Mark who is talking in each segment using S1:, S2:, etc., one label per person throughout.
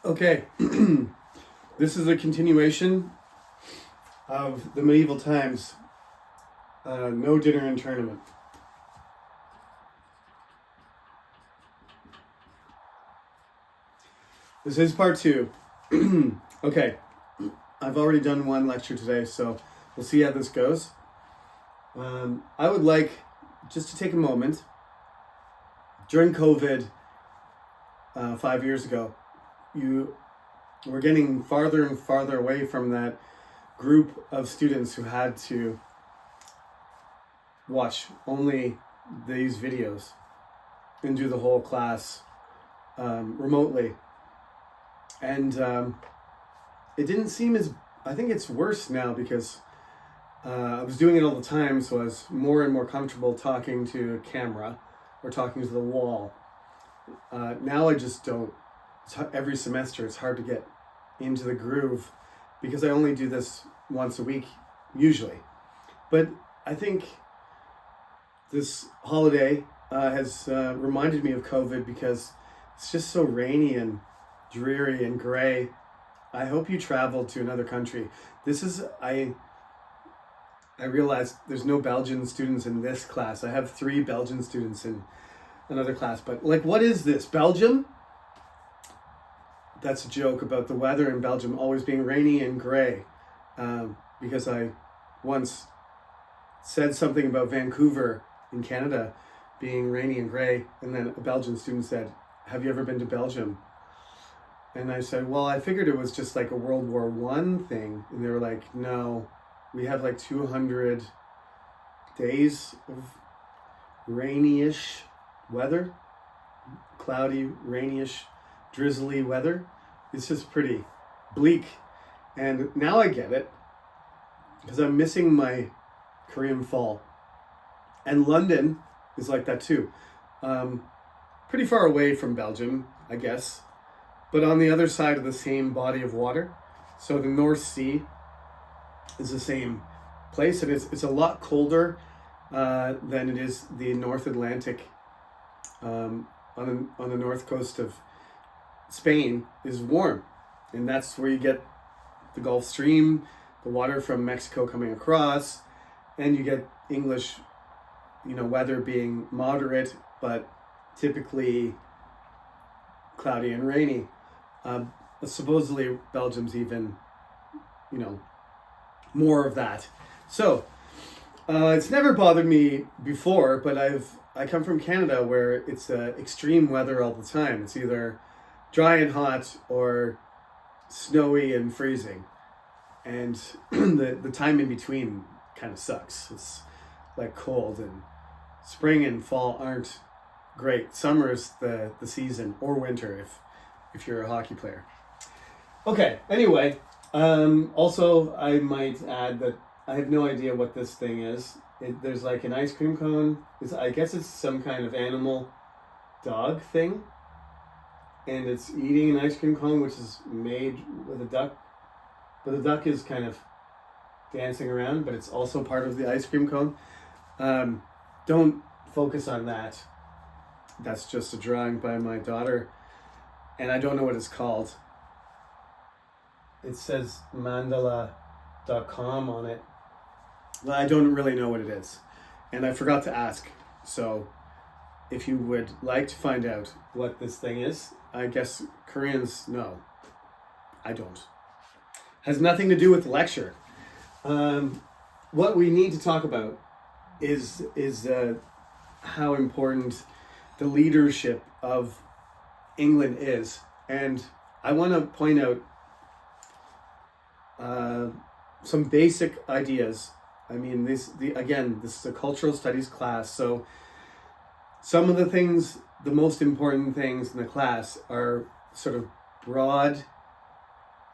S1: Okay, this is a continuation of the medieval times. No dinner and tournament. This is part two. Okay, I've already done one lecture today, so we'll see how this goes. I would like just to take a moment. During COVID, 5 years ago, we're getting farther and farther away from that group of students who had to watch only these videos and do the whole class remotely. And it didn't seem as, I think it's worse now because I was doing it all the time, so I was more and more comfortable talking to a camera or talking to the wall. Now I just don't. Every semester it's hard to get into the groove because I only do this once a week usually. But I think this holiday has reminded me of COVID because it's just so rainy and dreary and gray. I hope you traveled to another country. I realized there's no Belgian students in this class. I have 3 Belgian students in another class, but what is this? Belgium? That's a joke about the weather in Belgium always being rainy and gray, because I once said something about Vancouver in Canada being rainy and gray, and then a Belgian student said, "Have you ever been to Belgium?" And I said, "Well, I figured it was just like a World War I thing," and they were like, "No, we have like 200 days of rainy-ish weather, cloudy, rainy-ish, drizzly weather. It's just pretty bleak." And now I get it because I'm missing my Korean fall. And London is like that too. Pretty far away from Belgium, I guess, but on the other side of the same body of water. So the North Sea is the same place, and it's a lot colder than it is the North Atlantic. On the north coast of Spain is warm, and that's where you get the Gulf Stream, the water from Mexico coming across, and you get English, weather being moderate, but typically cloudy and rainy. Supposedly Belgium's even, more of that. So it's never bothered me before, but I come from Canada where it's extreme weather all the time. It's either dry and hot or snowy and freezing, and the time in between kind of sucks. It's like cold, and spring and fall aren't great. Summer is the season, or winter if you're a hockey player. Okay, anyway, also I might add that I have no idea what this thing is. There's like an ice cream cone. I guess it's some kind of animal dog thing, and it's eating an ice cream cone, which is made with a duck. But the duck is kind of dancing around, but it's also part of the ice cream cone. Don't focus on that. That's just a drawing by my daughter, and I don't know what it's called. It says mandala.com on it. Well, I don't really know what it is, and I forgot to ask. So if you would like to find out what this thing is, I guess Koreans know. I don't. Has nothing to do with the lecture. What we need to talk about is how important the leadership of England is, and I want to point out some basic ideas. I mean, this is a cultural studies class, so some of the most important things in the class are sort of broad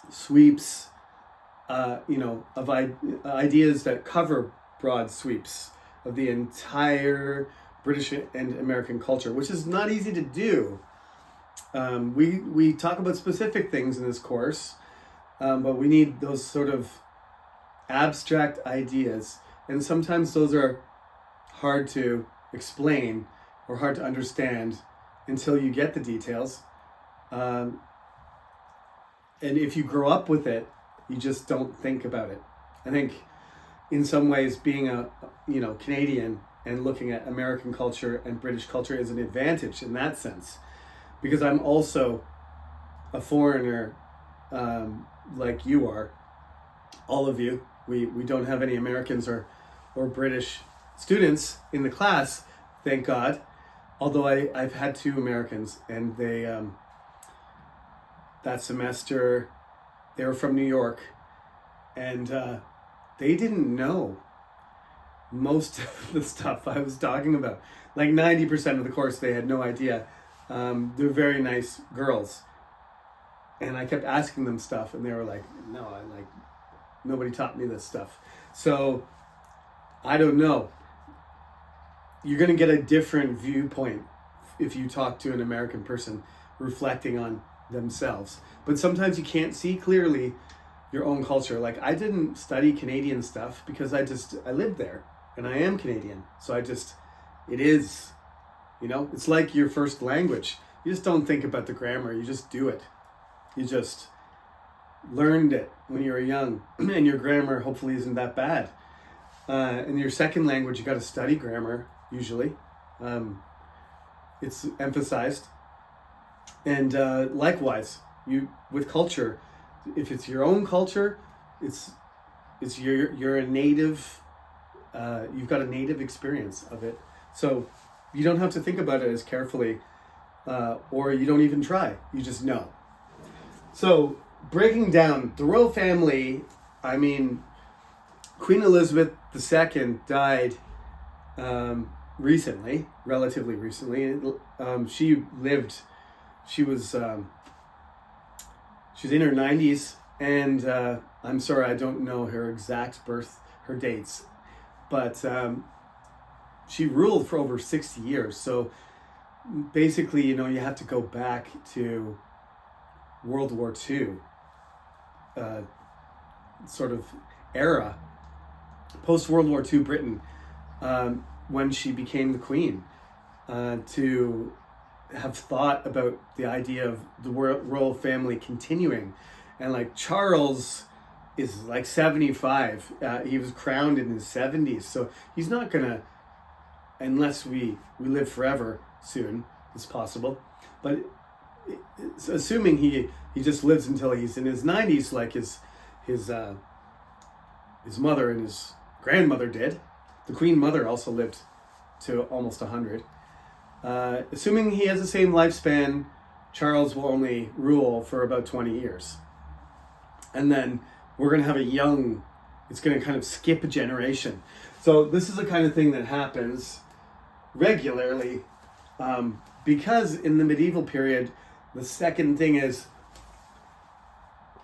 S1: sweeps, of ideas that cover broad sweeps of the entire British and American culture, which is not easy to do. We talk about specific things in this course, but we need those sort of abstract ideas, and sometimes those are hard to explain or hard to understand until you get the details. And if you grow up with it, you just don't think about it. I think in some ways being a Canadian and looking at American culture and British culture is an advantage in that sense, because I'm also a foreigner, like you are, all of you. We don't have any Americans or British students in the class, thank God. Although I've had 2 Americans, and they that semester they were from New York, and they didn't know most of the stuff I was talking about. Like 90% of the course, they had no idea. They're very nice girls, and I kept asking them stuff, and they were like, "No, nobody taught me this stuff." So I don't know. You're going to get a different viewpoint if you talk to an American person reflecting on themselves. But sometimes you can't see clearly your own culture. Like, I didn't study Canadian stuff because I lived there and I am Canadian. So it is, it's like your first language. You just don't think about the grammar. You just do it. You just learned it when you were young, and your grammar hopefully isn't that bad. In your second language, you got to study grammar, usually. It's emphasized. And likewise, with culture, if it's your own culture, it's you're a native, you've got a native experience of it. So you don't have to think about it as carefully, or you don't even try. You just know. So breaking down the royal family, I mean, Queen Elizabeth II died relatively recently. She's in her 90s, and I'm sorry, I don't know her dates, but she ruled for over 60 years. So basically, you have to go back to World War II sort of era, post-World War II Britain, when she became the queen, to have thought about the idea of the royal family continuing. And like Charles is like 75. He was crowned in his 70s. So he's not gonna, unless we live forever soon, it's possible. But it's assuming he just lives until he's in his 90s, like his mother and his grandmother did. The Queen Mother also lived to almost 100. Assuming he has the same lifespan, Charles will only rule for about 20 years. And then we're going to have it's going to kind of skip a generation. So this is the kind of thing that happens regularly, because in the medieval period, the second thing is,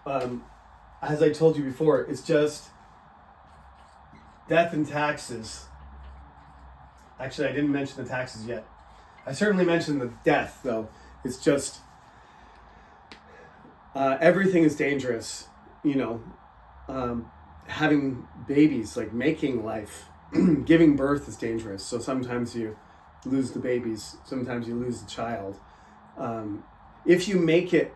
S1: as I told you before, it's just death and taxes. Actually, I didn't mention the taxes yet. I certainly mentioned the death, though. It's just everything is dangerous, having babies, like making life, giving birth is dangerous. So sometimes you lose the babies, sometimes you lose the child. If you make it,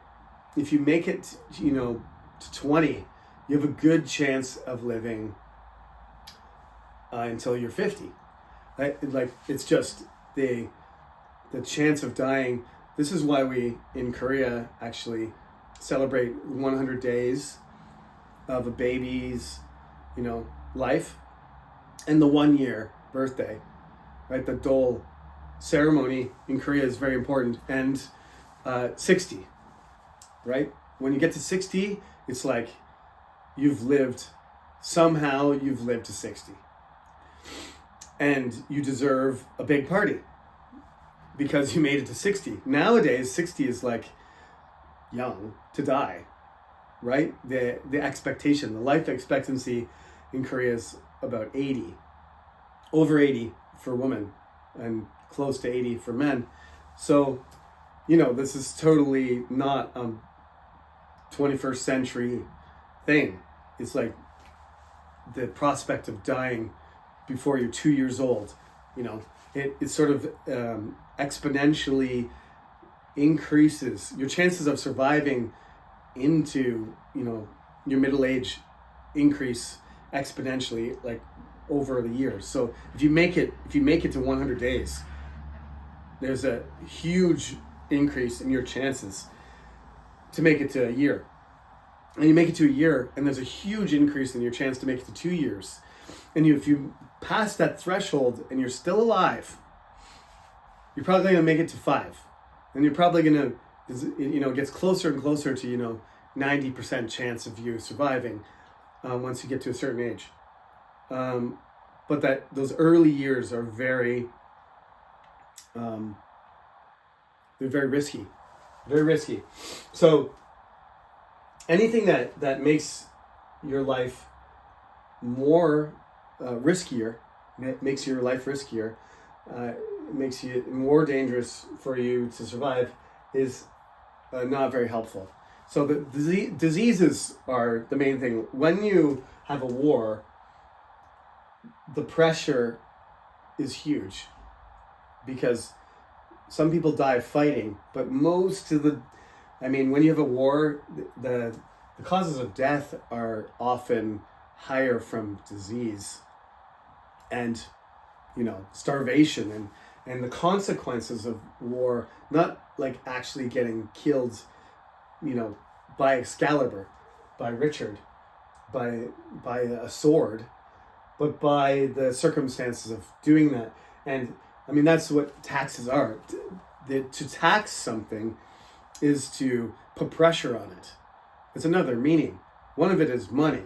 S1: to 20, you have a good chance of living until you're 50. It's just the chance of dying. This is why we in Korea actually celebrate 100 days of a baby's, life, and the 1 year birthday, right? The Dole ceremony in Korea is very important, and 60, right? When you get to 60, it's like somehow you've lived to 60. And you deserve a big party because you made it to 60. Nowadays, 60 is like young to die, right? The expectation, the life expectancy in Korea is about 80. Over 80 for women and close to 80 for men. So, this is totally not a 21st century thing. It's like the prospect of dying before you're 2 years old, it sort of exponentially increases. Your chances of surviving into, your middle age increase exponentially, like over the years. So if you make it to 100 days, there's a huge increase in your chances to make it to a year. And you make it to a year, and there's a huge increase in your chance to make it to 2 years. And if you pass that threshold and you're still alive, you're probably going to make it to 5. And you're probably going to, it gets closer and closer to, 90% chance of you surviving once you get to a certain age. But those early years are they're very risky. Very risky. So anything that makes your life more riskier, makes your life riskier, makes it more dangerous for you to survive, is not very helpful. So the diseases are the main thing. When you have a war, the pressure is huge because some people die fighting, but when you have a war, the causes of death are often higher from disease and, starvation and the consequences of war, not like actually getting killed, by Excalibur, by Richard, by a sword, but by the circumstances of doing that. And that's what taxes are. To tax something is to put pressure on it. It's another meaning. One of it is money,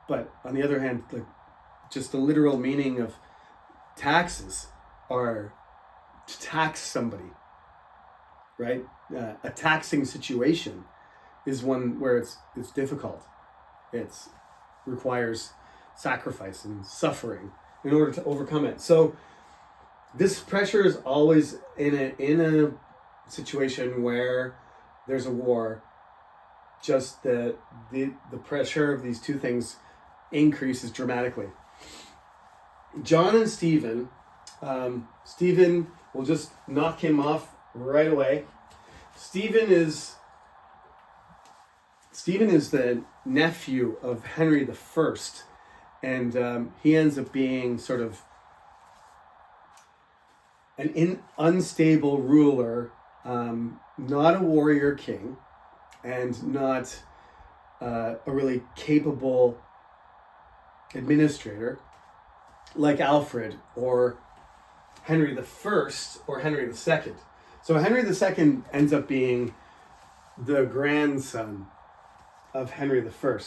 S1: but on the other hand, like just the literal meaning of taxes are to tax somebody, right? A taxing situation is one where it's difficult. It requires sacrifice and suffering in order to overcome it. So this pressure is always in a situation where there's a war. Just the pressure of these two things increases dramatically. John and Stephen, we'll just knock him off right away. Stephen is the nephew of Henry I, and he ends up being sort of an unstable ruler, not a warrior king, and not a really capable administrator like Alfred or Henry I or Henry II. So Henry II ends up being the grandson of Henry I. And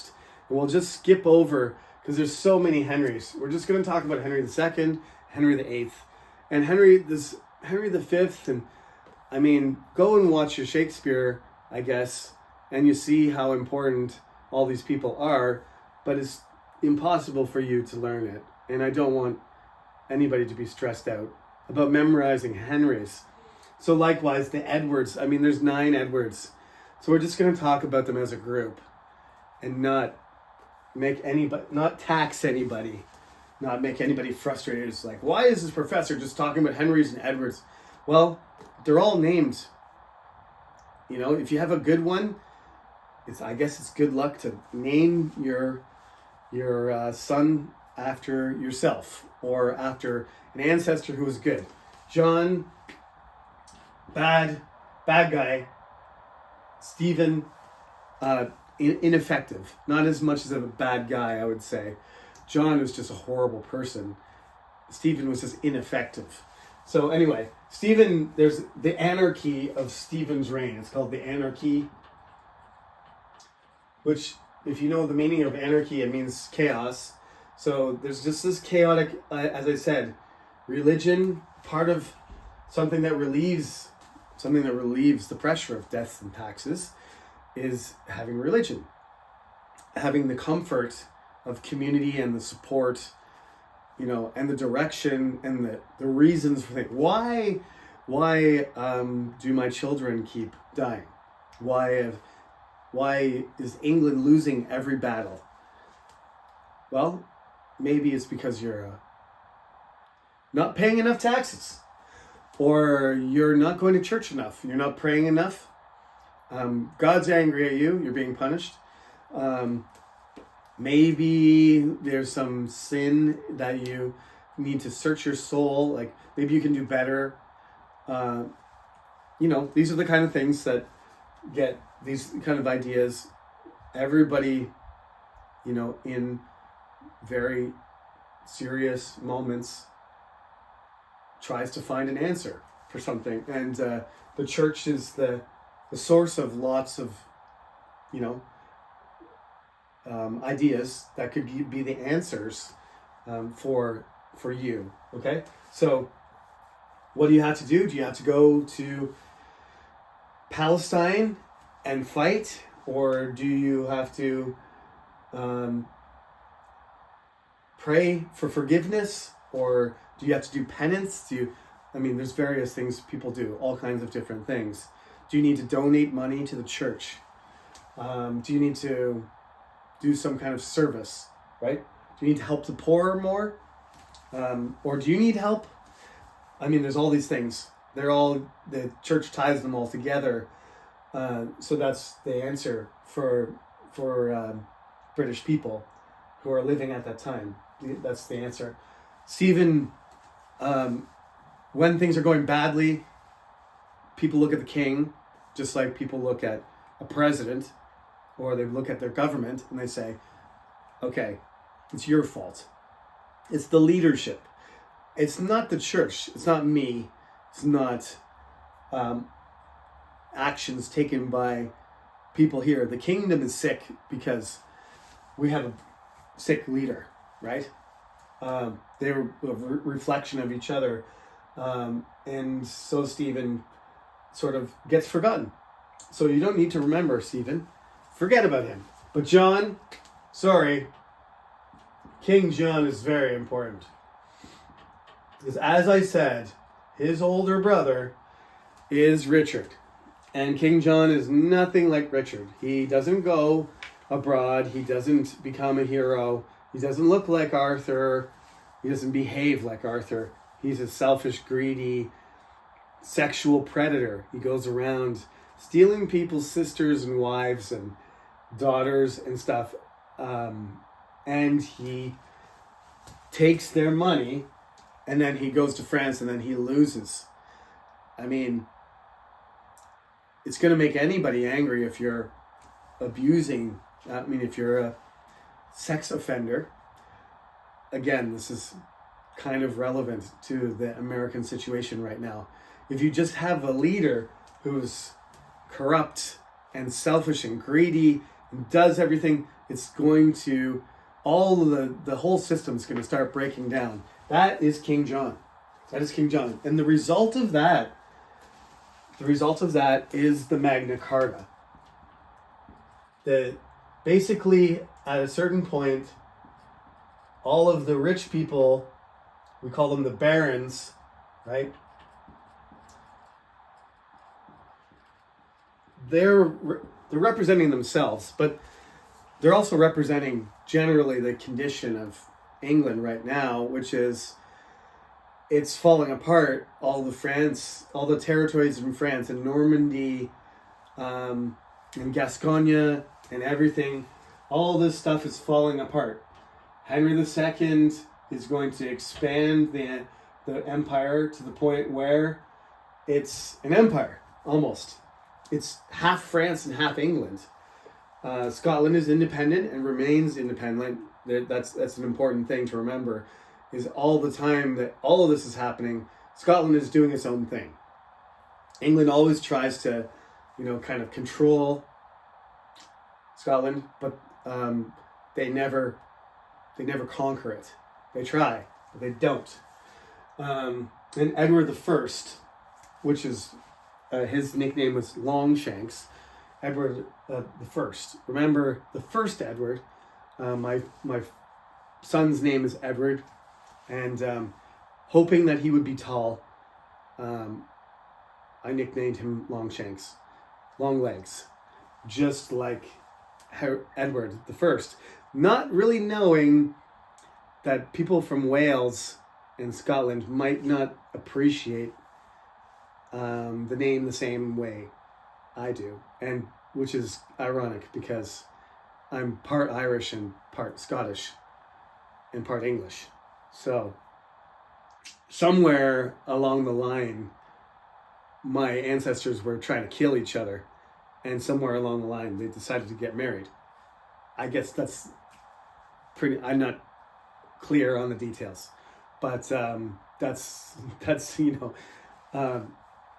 S1: we'll just skip over, because there's so many Henrys. We're just going to talk about Henry II, Henry VIII, and Henry V. And go and watch your Shakespeare, I guess, and you see how important all these people are, but it's impossible for you to learn it. And I don't want anybody to be stressed out about memorizing Henrys. So likewise, the Edwards, there's 9 Edwards. So we're just going to talk about them as a group and not tax anybody, not make anybody frustrated. It's like, why is this professor just talking about Henrys and Edwards? Well, they're all named. If you have a good one, it's good luck to name your son after yourself or after an ancestor who was good. John, bad guy. Stephen, ineffective. Not as much as a bad guy, I would say. John was just a horrible person. Stephen was just ineffective. So anyway, Stephen, there's the anarchy of Stephen's reign. It's called the anarchy, which, if you know the meaning of anarchy, it means chaos. So there's just this chaotic, as I said, religion, part of something that relieves the pressure of deaths and taxes, is having religion, having the comfort of community and the support, and the direction and the reasons for things. Why do my children keep dying? Why is England losing every battle? Well, maybe it's because you're not paying enough taxes, or you're not going to church enough, you're not praying enough, God's angry at you. You're being punished. Maybe there's some sin that you need to search your soul. Like maybe you can do better. These are the kind of things that get these kind of ideas. Everybody, in very serious moments tries to find an answer for something. And the church is the source of lots of, ideas that could be the answers for you. Okay? So what do you have to do? Do you have to go to Palestine and fight? Or do you have to pray for forgiveness? Or do you have to do penance? There's various things people do, all kinds of different things. Do you need to donate money to the church? Do you need to do some kind of service, right? Do you need to help the poor more? Or do you need help? There's all these things. The church ties them all together. So that's the answer for British people who are living at that time. That's the answer. Stephen, when things are going badly, people look at the king just like people look at a president, or they look at their government and they say, okay, it's your fault. It's the leadership. It's not the church. It's not me. It's not actions taken by people here. The kingdom is sick because we have a sick leader, right? They were a reflection of each other. And so Stephen sort of gets forgotten. So you don't need to remember Stephen. Forget about him. But John, sorry, King John is very important. Because as I said, his older brother is Richard. And King John is nothing like Richard. He doesn't go abroad. He doesn't become a hero. He doesn't look like Arthur. He doesn't behave like Arthur. He's a selfish, greedy, sexual predator. He goes around stealing people's sisters and wives and daughters and stuff. And he takes their money, and then he goes to France, and then he loses. It's going to make anybody angry if you're abusing. If you're a sex offender. Again, this is kind of relevant to the American situation right now. If you just have a leader who's corrupt and selfish and greedy and does everything, it's going to, the whole system's going to start breaking down. That is King John. That is King John. And the result of that is the Magna Carta. Basically, at a certain point, all of the rich people, we call them the barons, right? They're representing themselves, but they're also representing generally the condition of England right now, which is it's falling apart. All the territories in France and Normandy, and Gascogne and everything, all this stuff is falling apart. Henry II is going to expand the empire to the point where it's an empire, almost. It's half France and half England. Scotland is independent and remains independent. That's an important thing to remember, is all the time that all of this is happening, Scotland is doing its own thing. England always tries to, kind of control Scotland, but they never conquer it. They try, but they don't. And Edward I, which is his nickname was Longshanks, Edward I. Remember the first Edward. My son's name is Edward, and hoping that he would be tall, I nicknamed him Longshanks, long legs, just like Edward I. Not really knowing that people from Wales and Scotland might not appreciate the name the same way. I do, and which is ironic because I'm part Irish and part Scottish and part English. So somewhere along the line, my ancestors were trying to kill each other, and somewhere along the line, they decided to get married. I guess that's pretty. I'm not clear on the details, but that's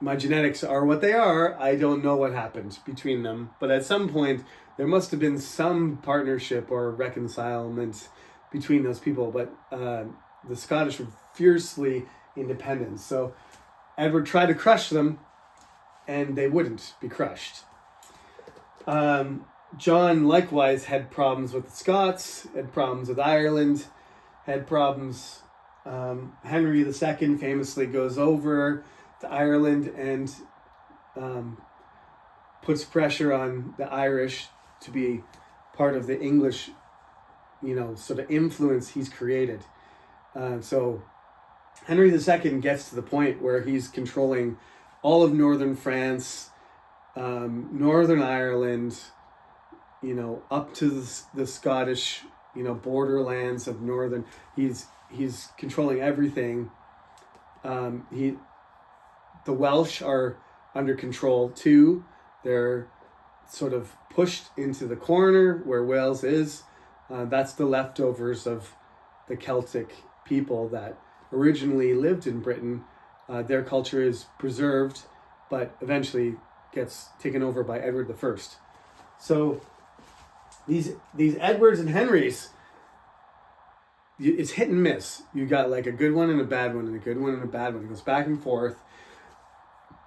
S1: my genetics are what they are. I don't know what happened between them, but at some point there must have been some partnership or reconcilement between those people. But the Scottish were fiercely independent, so Edward tried to crush them, and they wouldn't be crushed. John likewise had problems with the Scots, had problems with Ireland, had problems. Henry II famously goes over to Ireland and puts pressure on the Irish to be part of the English, sort of influence he's created. So Henry II gets to the point where he's controlling all of northern France, Northern Ireland, up to the Scottish, borderlands of northern. He's controlling everything. The Welsh are under control too. They're sort of pushed into the corner where Wales is. That's the leftovers of the Celtic people that originally lived in Britain. Their culture is preserved, but eventually gets taken over by Edward I. So these Edwards and Henrys, it's hit and miss. You got like a good one and a bad one, and a good one and a bad one. It goes back and forth.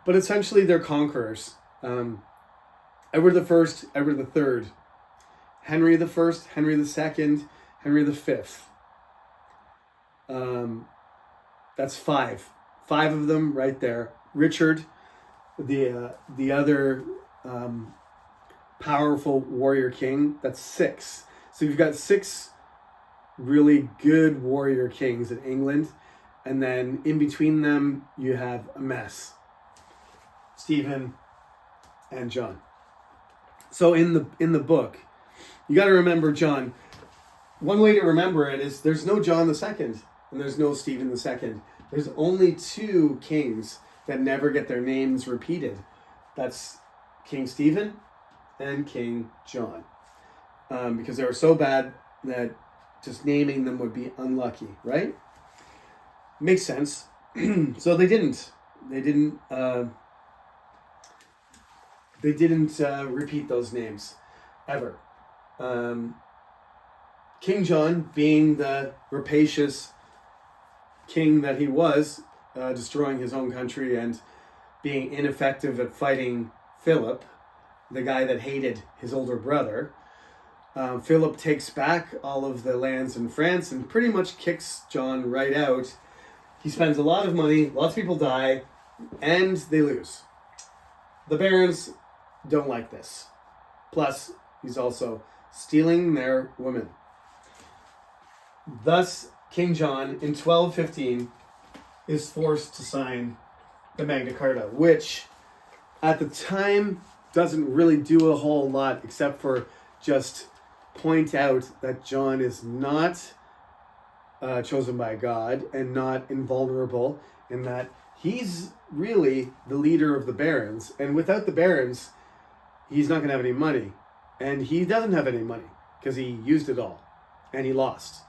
S1: But essentially, they're conquerors. Edward I, Edward III, Henry I, Henry II, Henry V. That's five. Five of them right there. Richard, the other powerful warrior king, that's six. So you've got six really good warrior kings in England, and then in between them you have a mess. Stephen and John. So in the book, you got to remember John. One way to remember it is there's no John II and there's no Stephen II. There's only two kings that never get their names repeated. That's King Stephen and King John. Because they were so bad that just naming them would be unlucky, right? Makes sense. So they didn't repeat those names ever. King John, being the rapacious king that he was, destroying his own country and being ineffective at fighting Philip, the guy that hated his older brother, Philip takes back all of the lands in France and pretty much kicks John right out. He spends a lot of money, lots of people die, and they lose. The barons don't like this. Plus, he's also stealing their women. Thus, King John, in 1215, is forced to sign the Magna Carta, which at the time doesn't really do a whole lot except for just point out that John is not chosen by God and not invulnerable, and that he's really the leader of the barons, and without the barons he's not going to have any money, and he doesn't have any money because he used it all and he lost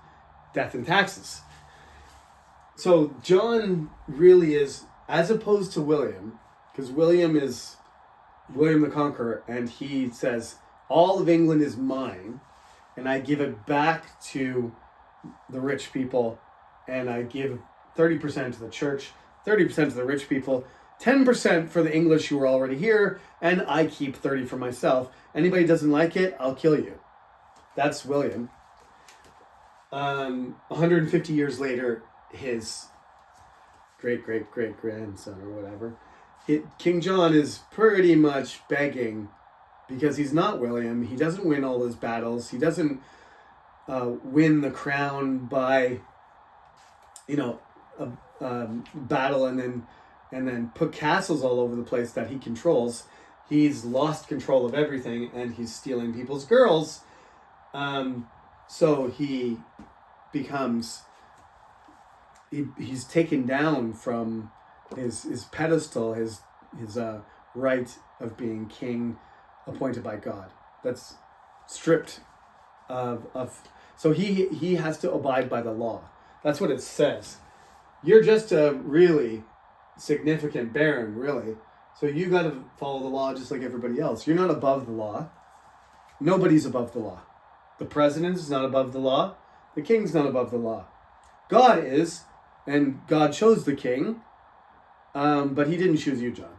S1: death and taxes. So John really is, as opposed to William, because William is William the Conqueror, and he says all of England is mine and I give it back to the rich people, and I give 30% to the church, 30% to the rich people, 10% for the English who are already here, and I keep 30 for myself. Anybody doesn't like it, I'll kill you. That's William. 150 years later, his great-great-great-grandson or whatever, King John is pretty much begging, because he's not William. He doesn't win all his battles. He doesn't win the crown by, battle and then put castles all over the place that he controls. he's lost control of everything and he's stealing people's girls. So he becomes, he's taken down from his pedestal, his right of being king appointed by God. That's stripped of so he has to abide by the law. That's what it says. You're just a really significant baron, really. So you got to follow the law just like everybody else. You're not above the law. Nobody's above the law. The president is not above the law. The king's not above the law. God is, and God chose the king, but he didn't choose you, John.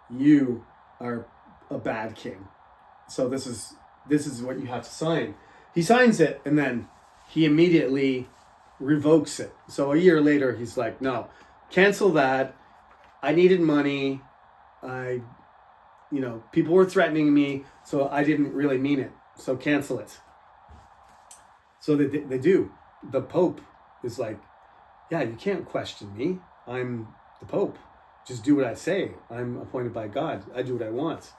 S1: You are a bad king. So this is what you have to sign. He signs it, and then he immediately revokes it. So a year later, he's like, no, cancel that. I needed money. People were threatening me, so I didn't really mean it. So cancel it. So they do. The Pope is like, yeah, you can't question me. I'm the Pope. Just do what I say. I'm appointed by God. I do what I want.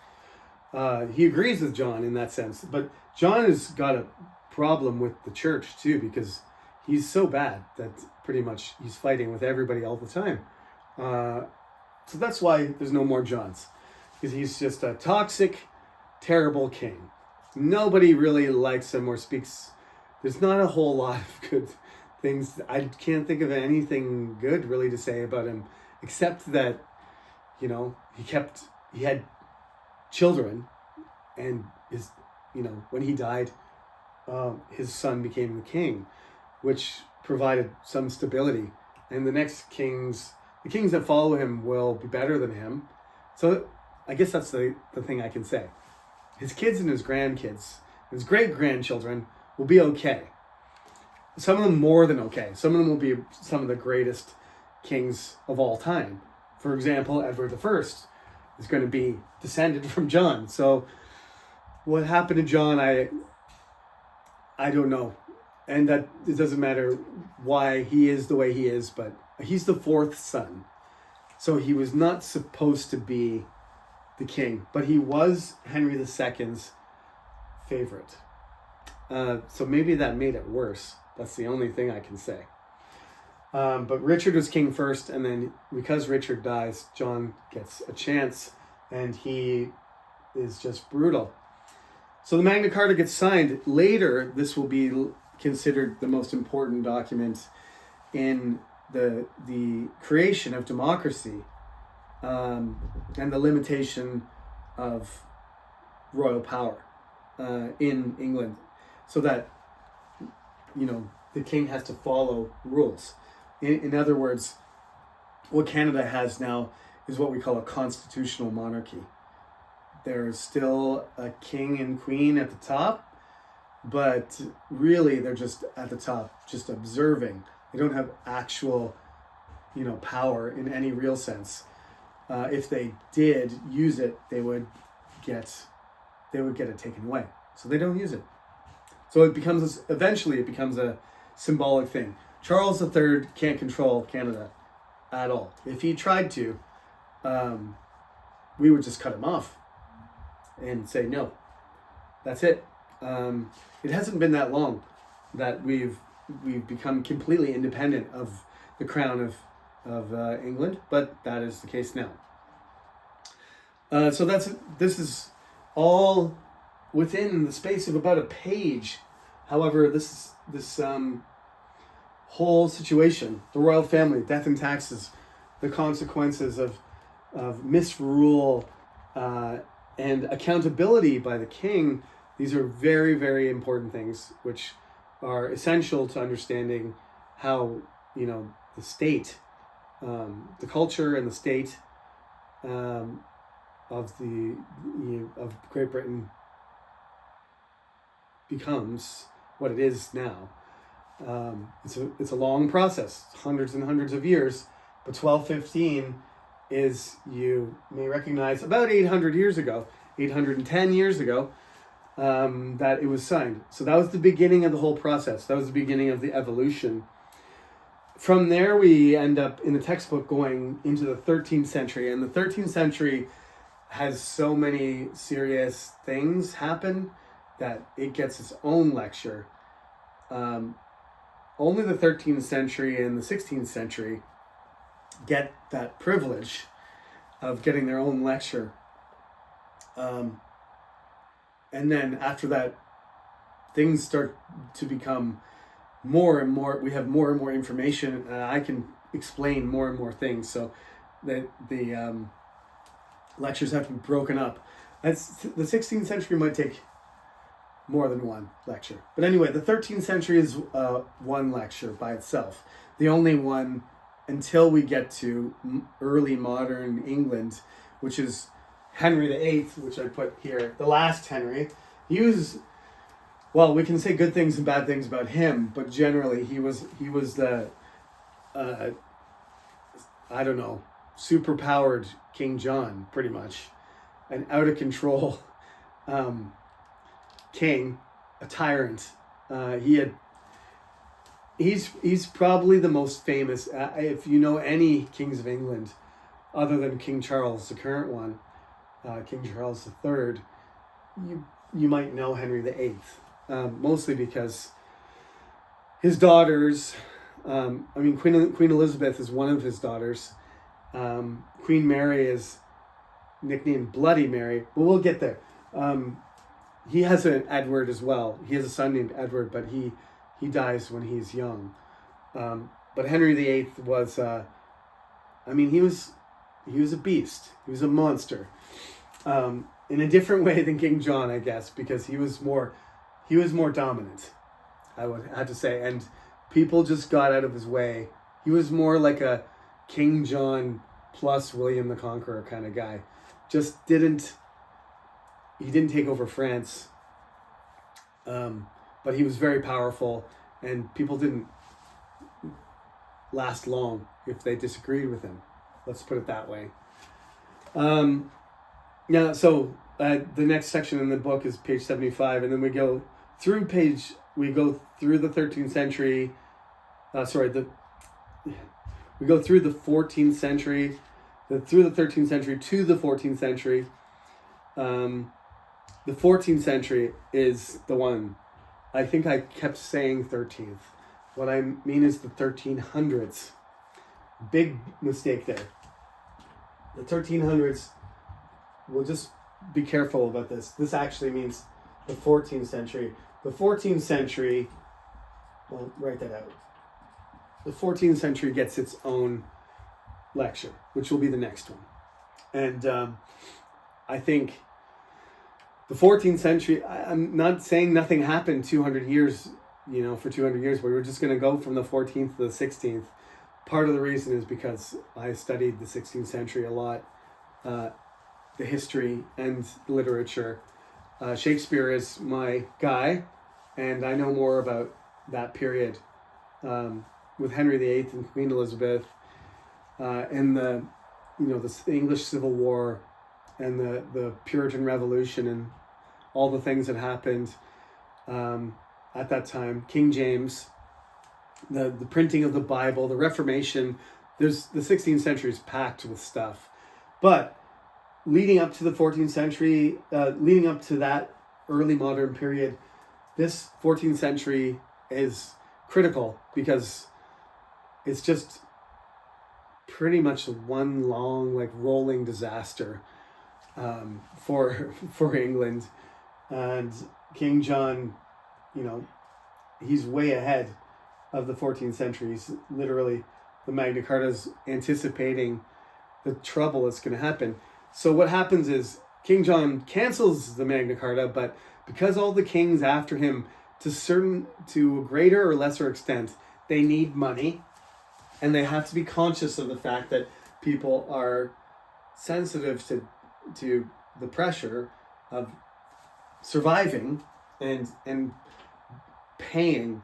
S1: He agrees with John in that sense. But John has got a problem with the church too, because he's so bad that pretty much he's fighting with everybody all the time. So that's why there's no more Johns. Because he's just a toxic, terrible king. Nobody really likes him or speaks. There's not a whole lot of good things. I can't think of anything good really to say about him, except that, he had children, and when he died, his son became the king, which provided some stability. And the kings that follow him will be better than him. So I guess that's the thing I can say. His kids and his grandkids, his great-grandchildren will be okay. Some of them more than okay. Some of them will be some of the greatest kings of all time. For example, Edward I is going to be descended from John. So what happened to John, I don't know. And that it doesn't matter why he is the way he is, but he's the fourth son. So he was not supposed to be the king, but he was Henry II's favorite. So maybe that made it worse. That's the only thing I can say. But Richard was king first, and then because Richard dies, John gets a chance, and he is just brutal. So the Magna Carta gets signed. Later, this will be considered the most important document in the creation of democracy, and the limitation of royal power in England, so that the king has to follow rules. In other words, what Canada has now is what we call a constitutional monarchy. There's still a king and queen at the top, but really they're just at the top, just observing. They don't have actual, power in any real sense. If they did use it, they would get it taken away. So they don't use it. So eventually it becomes a symbolic thing. Charles III can't control Canada at all. If he tried to, we would just cut him off and say, no, that's it. It hasn't been that long that we've become completely independent of the crown of England, but that is the case now. So this is all within the space of about a page. However, this whole situation, the royal family, death and taxes, the consequences of misrule, and accountability by the king, these are very, very important things which are essential to understanding how, the state, the culture and the state of Great Britain becomes what it is now. It's a long process, hundreds and hundreds of years, but 1215 is, you may recognize, about 810 years ago, that it was signed. So that was the beginning of the whole process. That was the beginning of the evolution. From there, we end up in the textbook going into the 13th century, and the 13th century has so many serious things happen that it gets its own lecture. Only the 13th century and the 16th century get that privilege of getting their own lecture. And then after that, things start to become more and more, we have more and more information, and I can explain more and more things. So the lectures have to be broken up. The 16th century might take more than one lecture. But anyway, the 13th century is one lecture by itself. The only one until we get to early modern England, which is Henry VIII, which I put here, the last Henry. He was, well, we can say good things and bad things about him, but generally he was the, I don't know, superpowered King John, pretty much. An out of control king, a tyrant. He's probably the most famous. If you know any kings of England, other than King Charles, the current one, King Charles III, you might know Henry VIII, mostly because his daughters. Queen Elizabeth is one of his daughters. Queen Mary is nicknamed Bloody Mary, but we'll get there. He has an Edward as well. He has a son named Edward, but he dies when he's young. But Henry VIII was, he was a beast. He was a monster. In a different way than King John, I guess, because he was more dominant, I would have to say. And people just got out of his way. He was more like a King John plus William the Conqueror kind of guy. He didn't take over France, but he was very powerful, and people didn't last long if they disagreed with him. Let's put it that way. The next section in the book is page 75, and then we go through the 13th century. We go through the 14th century, through the 13th century to the 14th century. The 14th century is the one. I think I kept saying 13th. What I mean is the 1300s. Big mistake there. The 1300s, we'll just be careful about this. This actually means the 14th century. The 14th century, well, write that out. The 14th century gets its own lecture, which will be the next one. And I think the 14th century, I'm not saying nothing happened 200 years, for 200 years, but we're just going to go from the 14th to the 16th. Part of the reason is because I studied the 16th century a lot, the history and literature. Shakespeare is my guy, and I know more about that period with Henry VIII and Queen Elizabeth, and the English Civil War, and the Puritan Revolution, and all the things that happened at that time. King James, the printing of the Bible, the Reformation. The 16th century is packed with stuff. But leading up to the 14th century, leading up to that early modern period, this 14th century is critical because it's just pretty much one long, rolling disaster for England. And King John, he's way ahead of the 14th century. He's literally, the Magna Carta's anticipating the trouble that's going to happen. So what happens is King John cancels the Magna Carta, but because all the kings after him, to a greater or lesser extent, they need money, and they have to be conscious of the fact that people are sensitive to the pressure of surviving and paying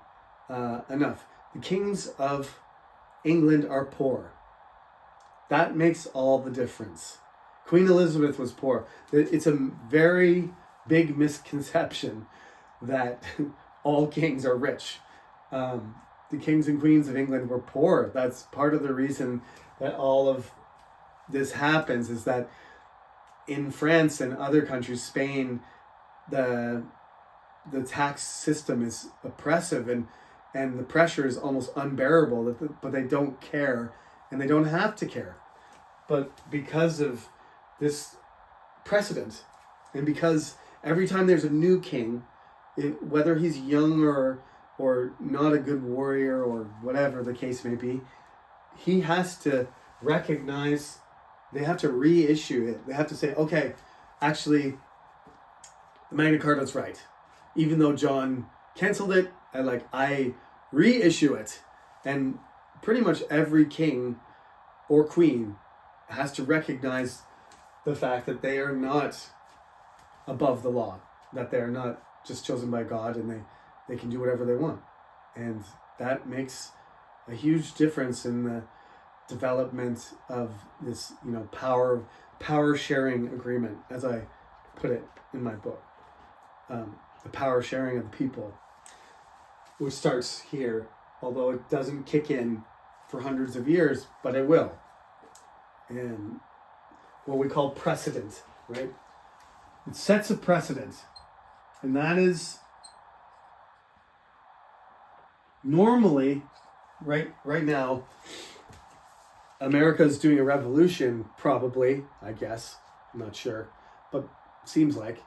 S1: enough. The kings of England are poor. That makes all the difference. Queen Elizabeth was poor. It's a very big misconception that all kings are rich. The kings and queens of England were poor. That's part of the reason that all of this happens, is that in France and other countries, Spain, the tax system is oppressive and the pressure is almost unbearable, but they don't care, and they don't have to care. But because of this precedent, and because every time there's a new king, whether he's young or not a good warrior or whatever the case may be, he has to recognize, they have to reissue it. They have to say, okay, actually, the Magna Carta's right. Even though John canceled it, I reissue it. And pretty much every king or queen has to recognize the fact that they are not above the law, that they are not just chosen by God, and they can do whatever they want. And that makes a huge difference in the development of this, power sharing agreement, as I put it in my book. The power sharing of the people, which starts here, although it doesn't kick in for hundreds of years, but it will. And what we call precedent, right? It sets a precedent. And that is normally, right now, America is doing a revolution, probably, I guess. I'm not sure. But it seems like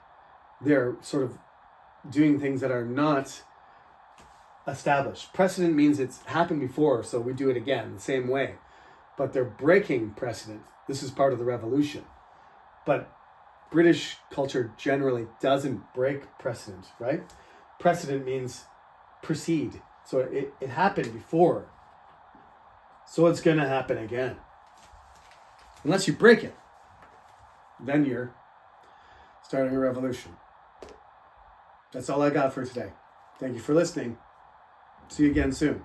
S1: they're sort of doing things that are not established. Precedent means it's happened before, so we do it again the same way. But they're breaking precedent. This is part of the revolution. But British culture generally doesn't break precedent, right? Precedent means precede. So it happened before. So it's going to happen again. Unless you break it. Then you're starting a revolution. That's all I got for today. Thank you for listening. See you again soon.